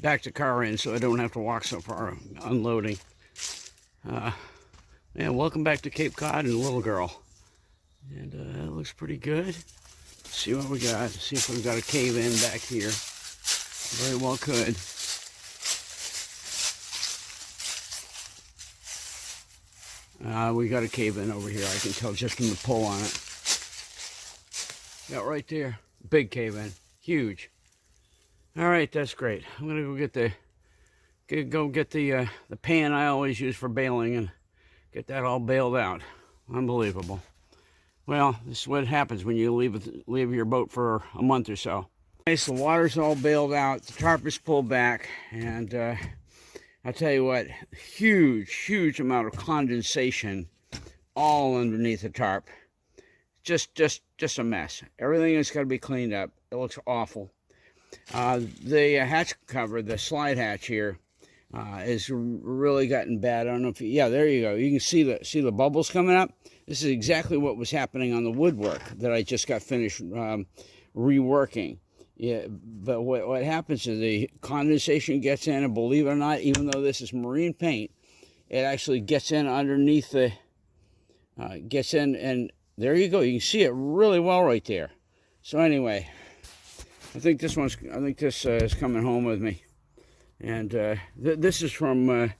back the car in so I don't have to walk so far unloading. Yeah, welcome back to Cape Cod and Little Girl. And it looks pretty good. Let's see what we got. See if we've got a cave in back here. Very well could. We got a cave in over here. I can tell just from the pull on it. Yeah, right there. Big cave in. Huge. All right, that's great. I'm gonna go get the pan I always use for baling and get that all baled out. Unbelievable. Well, this is what happens when you leave your boat for a month or so. Okay, so the water's all baled out. The tarp is pulled back, and I'll tell you what, huge amount of condensation all underneath the tarp. Just a mess. Everything has got to be cleaned up. It looks awful. The hatch cover, the slide hatch here, is really gotten bad. I don't know if yeah, there you go. You can see the bubbles coming up. This is exactly what was happening on the woodwork that I just got finished reworking. Yeah, but what happens is the condensation gets in, and believe it or not, even though this is marine paint, it actually gets in underneath the gets in, and there you go. You can see it really well right there. So anyway, I think this is coming home with me. And this is from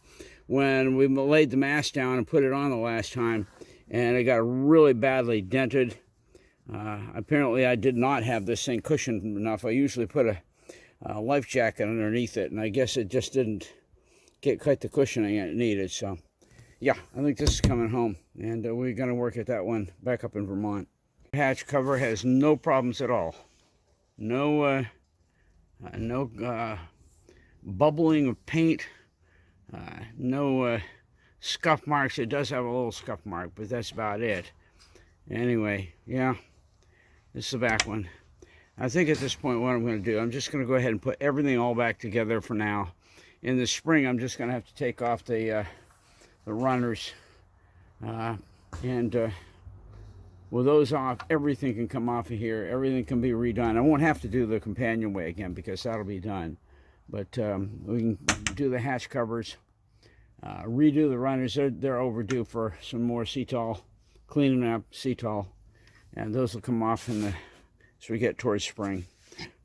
when we laid the mast down and put it on the last time, and it got really badly dented. Apparently I did not have this thing cushioned enough. I usually put a life jacket underneath it, and I guess it just didn't get quite the cushioning it needed. So yeah, I think this is coming home, and we're going to work at that one back up in Vermont. The hatch cover has no problems at all. No bubbling of paint, no scuff marks. It does have a little scuff mark, but that's about it. Anyway, yeah, this is the back one. I think at this point what I'm going to do, I'm just going to go ahead and put everything all back together for now. In the spring, I'm just going to have to take off the runners, and with those off, everything can come off of here. Everything can be redone. I won't have to do the companionway again because that'll be done. But we can do the hatch covers, redo the runners. They're overdue for some more Cetal, cleaning up Cetal, and those will come off as we get towards spring.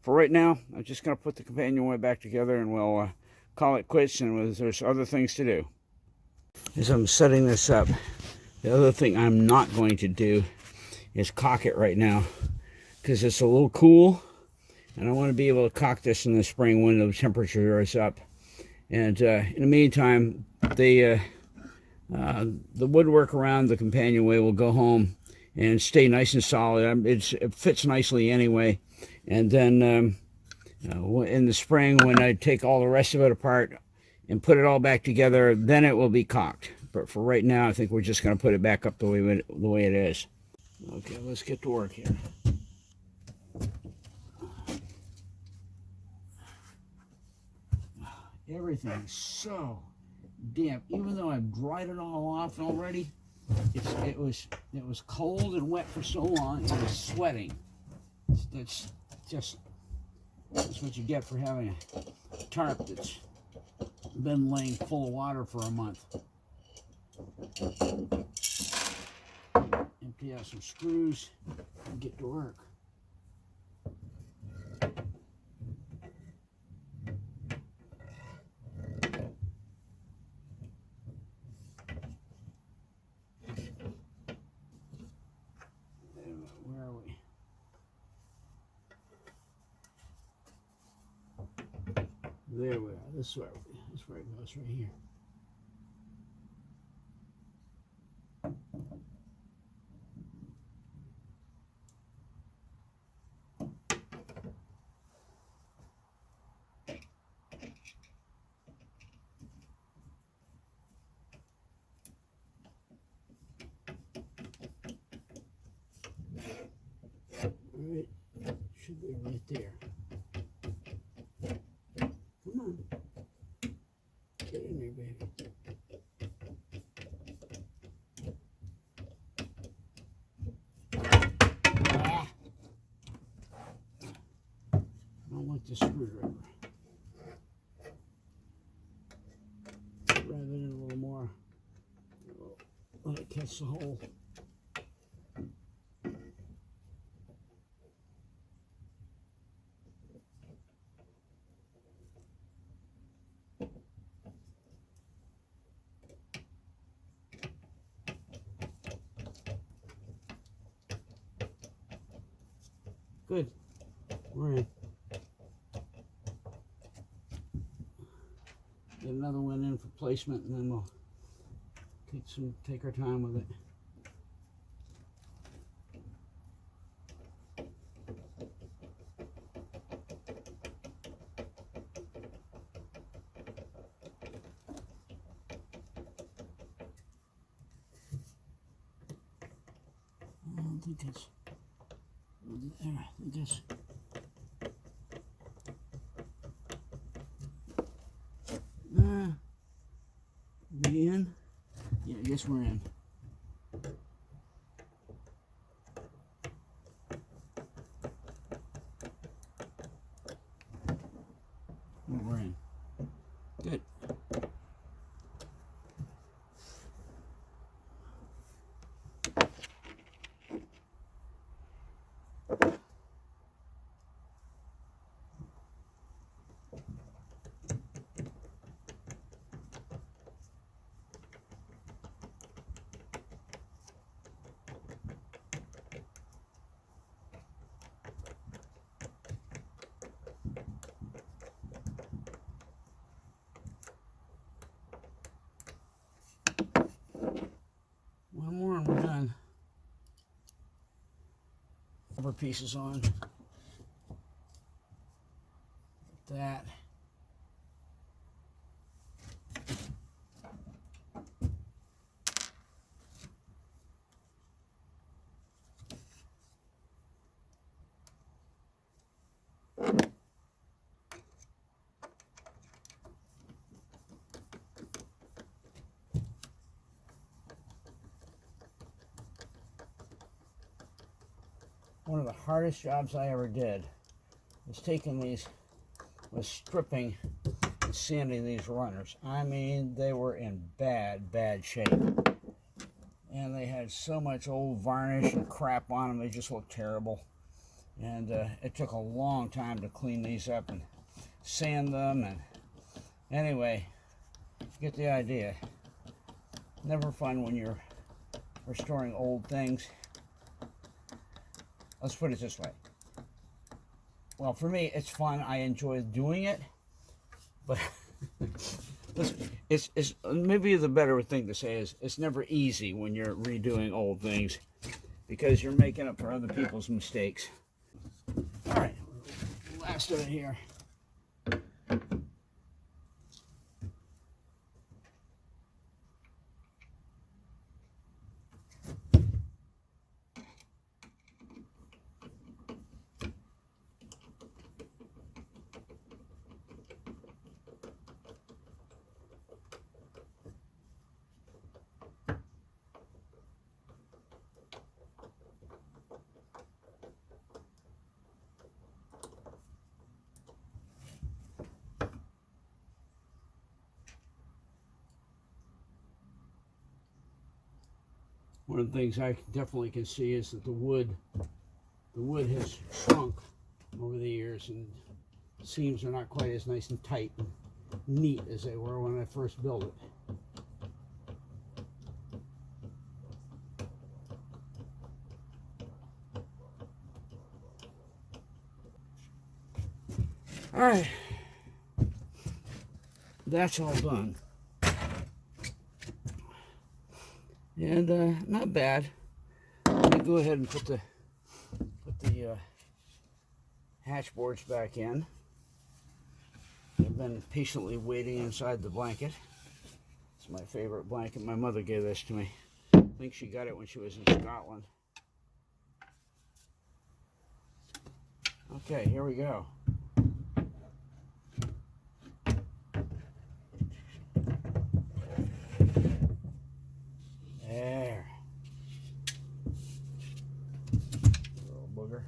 For right now, I'm just going to put the companionway back together, and we'll call it quits, and there's other things to do. As I'm setting this up, the other thing I'm not going to do is caulk it right now because it's a little cool, and I want to be able to caulk this in the spring when the temperature is up. And in the meantime, the woodwork around the companionway will go home and stay nice and solid. It fits nicely anyway. And then in the spring, when I take all the rest of it apart and put it all back together, then it will be caulked. But for right now, I think we're just going to put it back up the way it is. Okay, let's get to work here. Everything's so damp. Even though I've dried it all off already, it was cold and wet for so long, it was sweating. That's what you get for having a tarp that's been laying full of water for a month. Empty out some screws and get to work. Where are we? There we are. This is where it goes, right here. All right, should be right there. Come on, get in there, baby. Ah. I don't like the screwdriver. Let it catch the hole. Good. We're in. Get another one in for placement, and then we'll take our time with it. I don't think it's there. I think it's we in? Yeah, I guess we're in. We're in. Good. One more and we're done. Rubber pieces on. That. One of the hardest jobs I ever did was stripping and sanding these runners. I mean, they were in bad shape. And they had so much old varnish and crap on them, they just looked terrible. And it took a long time to clean these up and sand them. And anyway, you get the idea. Never fun when you're restoring old things. Let's put it this way. Well, for me, it's fun. I enjoy doing it, but it's maybe the better thing to say is it's never easy when you're redoing old things because you're making up for other people's mistakes. All right, last of it here. One of the things I definitely can see is that the wood has shrunk over the years, and the seams are not quite as nice and tight and neat as they were when I first built it. All right, that's all done. And not bad. Let me go ahead and put the hatch boards back in. I've been patiently waiting inside the blanket. It's my favorite blanket. My mother gave this to me. I think she got it when she was in Scotland. Okay, here we go. There. Little booger.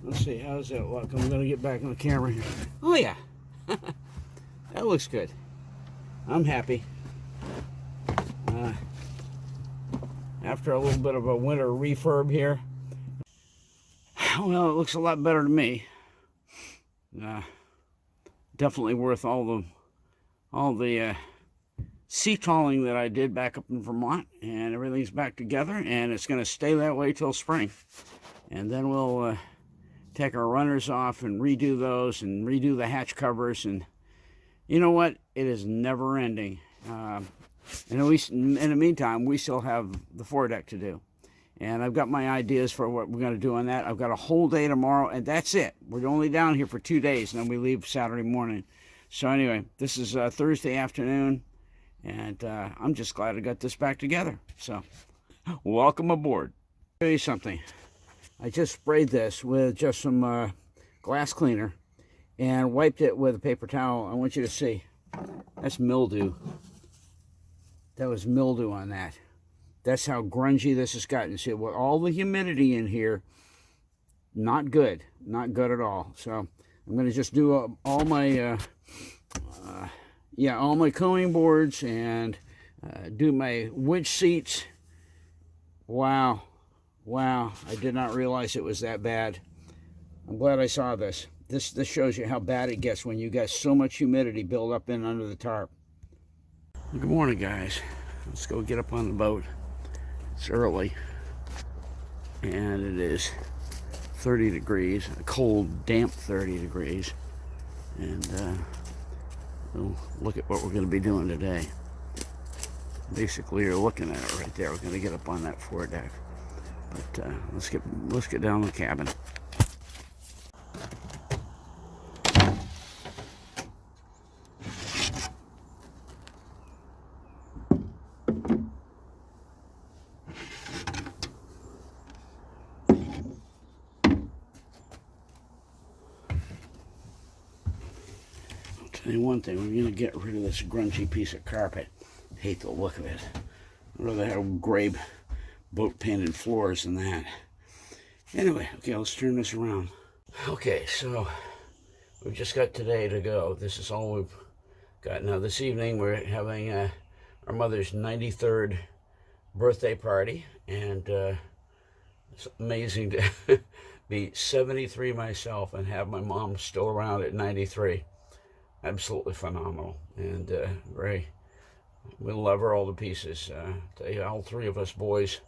Let's see. see, how's that look? I'm going to get back on the camera here. Oh, yeah. That looks good. I'm happy. After a little bit of a winter refurb here, well, it looks a lot better to me. Definitely worth all the sea trawling that I did back up in Vermont, and everything's back together, and it's going to stay that way till spring. And then we'll take our runners off and redo those and redo the hatch covers, and you know what? It is never ending. And in the meantime, we still have the foredeck to do. And I've got my ideas for what we're going to do on that. I've got a whole day tomorrow, and that's it. We're only down here for 2 days, and then we leave Saturday morning. So anyway, this is Thursday afternoon, and I'm just glad I got this back together. So welcome aboard. I'll show you something. I just sprayed this with just some glass cleaner and wiped it with a paper towel. I want you to see. That's mildew. That was mildew on that. That's how grungy this has gotten. See, with all the humidity in here, not good. Not good at all. So I'm going to just do all my all my combing boards and do my winch seats. Wow. Wow, I did not realize it was that bad. I'm glad I saw this. This shows you how bad it gets when you got so much humidity built up in under the tarp. Good morning, guys. Let's go get up on the boat. It's early, and it is 30 degrees, a cold, damp 30 degrees. And we'll look at what we're going to be doing today. Basically, you're looking at it right there. We're going to get up on that foredeck. But let's get down to the cabin. I'll tell you one thing, we're going to get rid of this grungy piece of carpet. Hate the look of it. I'd rather have gray boat painted floors than that. Anyway, okay, let's turn this around. Okay, so we've just got today to go. This is all we've got. Now this evening we're having our mother's 93rd birthday party, and it's amazing to be 73 myself and have my mom still around at 93. Absolutely phenomenal, and we love her all to pieces. All three of us boys.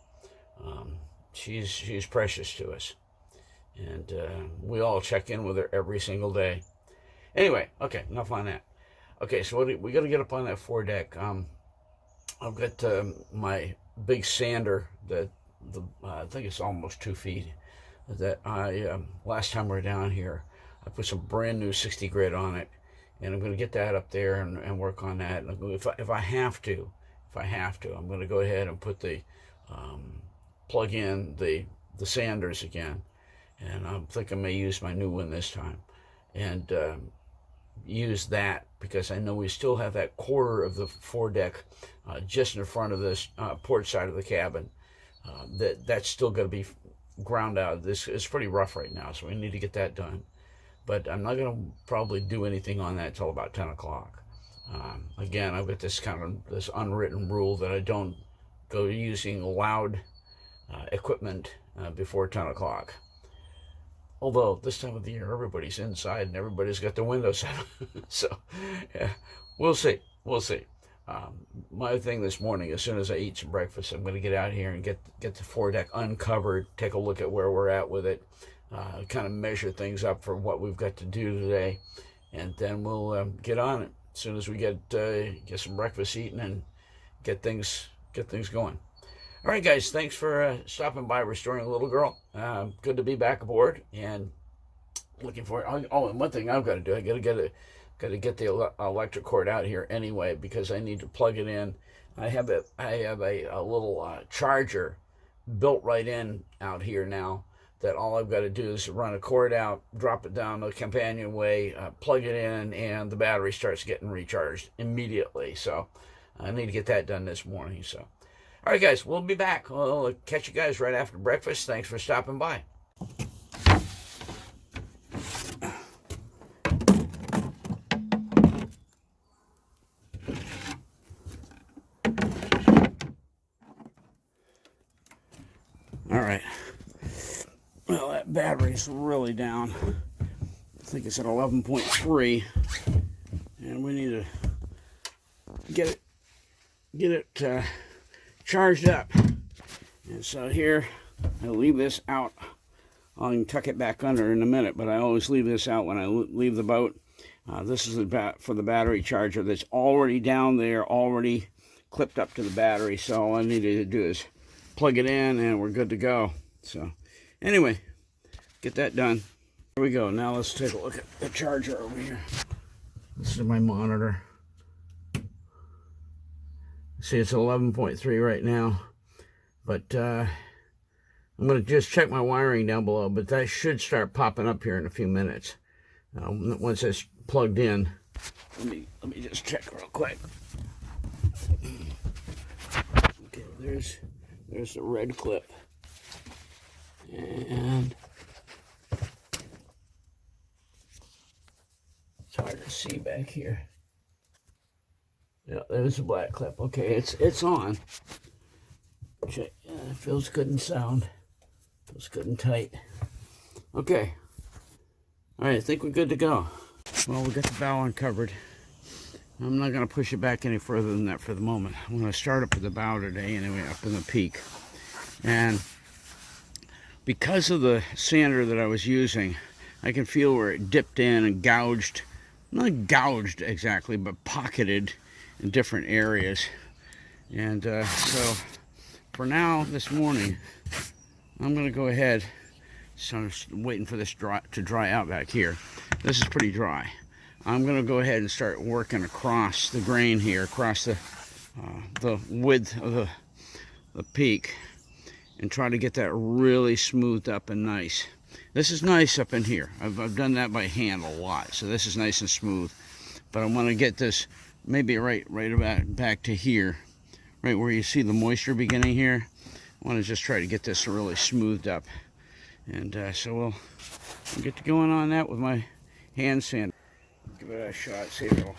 She's precious to us, and we all check in with her every single day. Anyway, okay, enough on that. Okay, so we got to get up on that foredeck. I've got my big sander that I think it's almost 2 feet. That I last time we were down here, I put some brand new 60 grit on it, and I'm going to get that up there and work on that. And if I have to, I'm going to go ahead and put the plug in the sanders again, and I think I may use my new one this time, and use that because I know we still have that quarter of the foredeck just in front of this port side of the cabin that's still going to be ground out. This is pretty rough right now, so we need to get that done. But I'm not going to probably do anything on that till about 10 o'clock. Again, I've got this this unwritten rule that I don't go using loud equipment before 10 o'clock. Although this time of the year everybody's inside and everybody's got their windows up. So yeah, we'll see. My thing this morning, as soon as I eat some breakfast, I'm going to get out here and get the foredeck uncovered, take a look at where we're at with it, kind of measure things up for what we've got to do today, and then we'll get on it as soon as we get some breakfast eaten and get things going. All right, guys, thanks for stopping by Restoring a Little Girl. Good to be back aboard, and looking forward. Oh, and one thing I've got to do, I got to get the electric cord out here anyway, because I need to plug it in. I have a little charger built right in out here now, that all I've got to do is run a cord out, drop it down the companionway, plug it in, and the battery starts getting recharged immediately. So I need to get that done this morning. So, all right, guys, we'll be back. We'll catch you guys right after breakfast. Thanks for stopping by. battery's really down. I think it's at 11.3, and we need to get it charged up. And so here, I leave this out. I can tuck it back under in a minute, but I always leave this out when I leave the boat. This is for the battery charger that's already down there, already clipped up to the battery. So all I needed to do is plug it in, and we're good to go. So anyway, get that done. Here we go. Now let's take a look at the charger over here. This is my monitor. See, it's 11.3 right now, but I'm going to just check my wiring down below, but that should start popping up here in a few minutes. Once it's plugged in, let me just check real quick. Okay, there's the red clip, and it's hard to see back here. Yeah, there's the black clip. Okay, it's on. Check. Yeah, it feels good and sound. Feels good and tight. Okay. All right, I think we're good to go. Well, we got the bow uncovered. I'm not going to push it back any further than that for the moment. I'm going to start up with the bow today, anyway, up in the peak. And because of the sander that I was using, I can feel where it dipped in and gouged, not gouged exactly, but pocketed in different areas. And so for now, this morning, I'm going to go ahead. So I'm waiting for this to dry out back here. This is pretty dry. I'm going to go ahead and start working across the grain here, across the width of the peak, and try to get that really smoothed up and nice. This is nice up in here. I've done that by hand a lot, so this is nice and smooth. But I want to get this maybe right about back to here, right where you see the moisture beginning here. I want to just try to get this really smoothed up. And so we'll get to going on that with my hand sand. Give it a shot, see if it'll.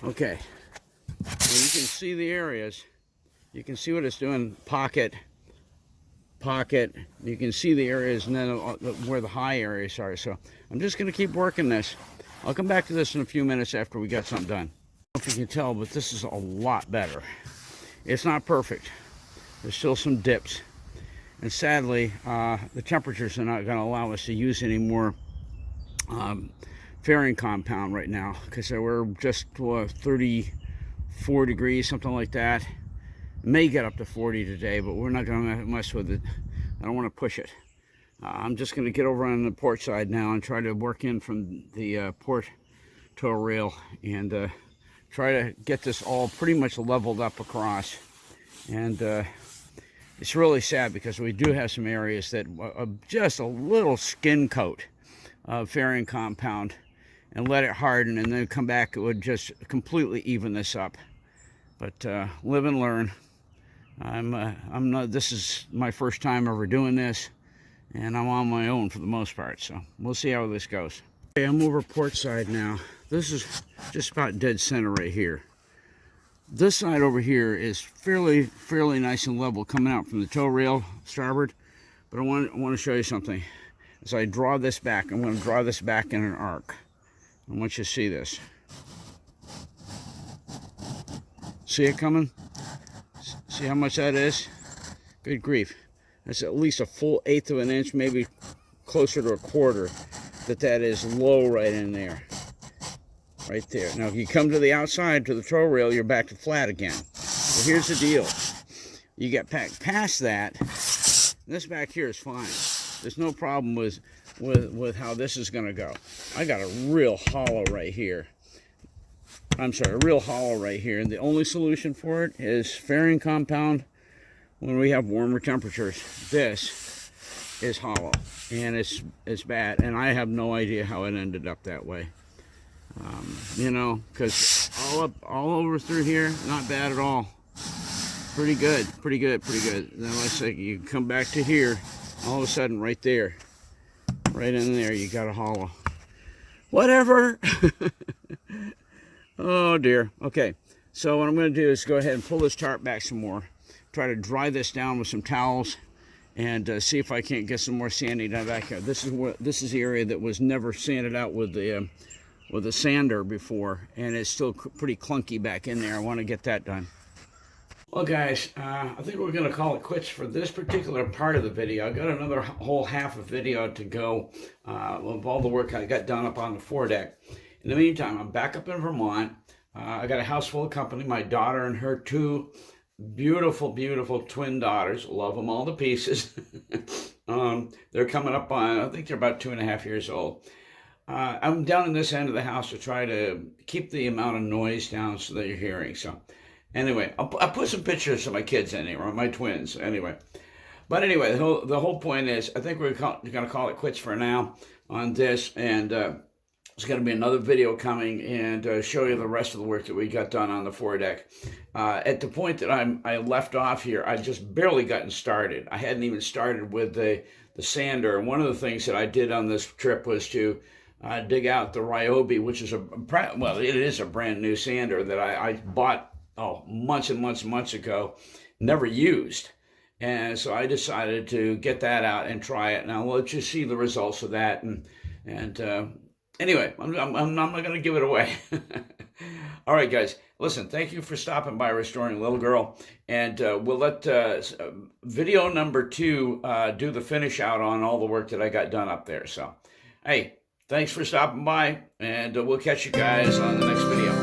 Okay, well, you can see the areas. You can see what it's doing. Pocket. You can see the areas, and then where the high areas are. So I'm just going to keep working this. I'll come back to this in a few minutes after we got something done. I don't know if you can tell, but this is a lot better. It's not perfect. There's still some dips. And sadly, the temperatures are not going to allow us to use any more fairing compound right now, because we're just 34 degrees, something like that. It may get up to 40 today, but we're not going to mess with it. I don't want to push it. I'm just going to get over on the port side now and try to work in from the port tow rail and try to get this all pretty much leveled up across. And it's really sad because we do have some areas that are just a little skin coat of fairing compound, and let it harden and then come back, it would just completely even this up. But live and learn. I'm not, this is my first time ever doing this, and I'm on my own for the most part, so we'll see how this goes. Okay, I'm over port side now. This is just about dead center right here. This side over here is fairly nice and level coming out from the tow rail starboard, but I want to show you something. As I draw this back, I'm going to draw this back in an arc. I want you to see this. See it coming? See how much that is? Good grief. That's at least a full 1/8 of an inch, maybe closer to a quarter, that is low right in there. Right there. Now if you come to the outside, to the tow rail, you're back to flat again. So here's the deal. You get past that, this back here is fine. There's no problem with how this is going to go. I got a real hollow right here. I'm sorry, a real hollow right here. And the only solution for it is fairing compound when we have warmer temperatures. This is hollow, and it's bad. And I have no idea how it ended up that way. You know, because all over through here, not bad at all. Pretty good. Then let's say you come back to here, all of a sudden right there, right in there, you got a hollow. Whatever. Oh dear. Okay, So what I'm going to do is go ahead and pull this tarp back some more, try to dry this down with some towels, and see if I can't get some more sanding done back here. This is the area that was never sanded out with the sander before, and it's still pretty clunky back in there. I want to get that done. Well, guys, I think we're going to call it quits for this particular part of the video. I got another whole half of video to go of all the work I got done up on the foredeck. In the meantime, I'm back up in Vermont. I got a house full of company. My daughter and her two beautiful, beautiful twin daughters. Love them all to pieces. They're coming up on, I think they're about 2.5 years old. I'm down in this end of the house to try to keep the amount of noise down so that you're hearing. So anyway, I'll put some pictures of my kids in here, or my twins, anyway. But anyway, the whole point is, I think we're going to call it quits for now on this, and there's going to be another video coming and show you the rest of the work that we got done on the foredeck. At the point that I left off here, I just barely gotten started. I hadn't even started with the sander, and one of the things that I did on this trip was to dig out the Ryobi, which is it is a brand new sander that I bought months and months and months ago, never used. And so I decided to get that out and try it. And I'll let you see the results of that. And anyway, I'm not going to give it away. All right, guys. Listen, thank you for stopping by Restoring Little Girl. And we'll let video number 2 do the finish out on all the work that I got done up there. So, hey, thanks for stopping by. And we'll catch you guys on the next video.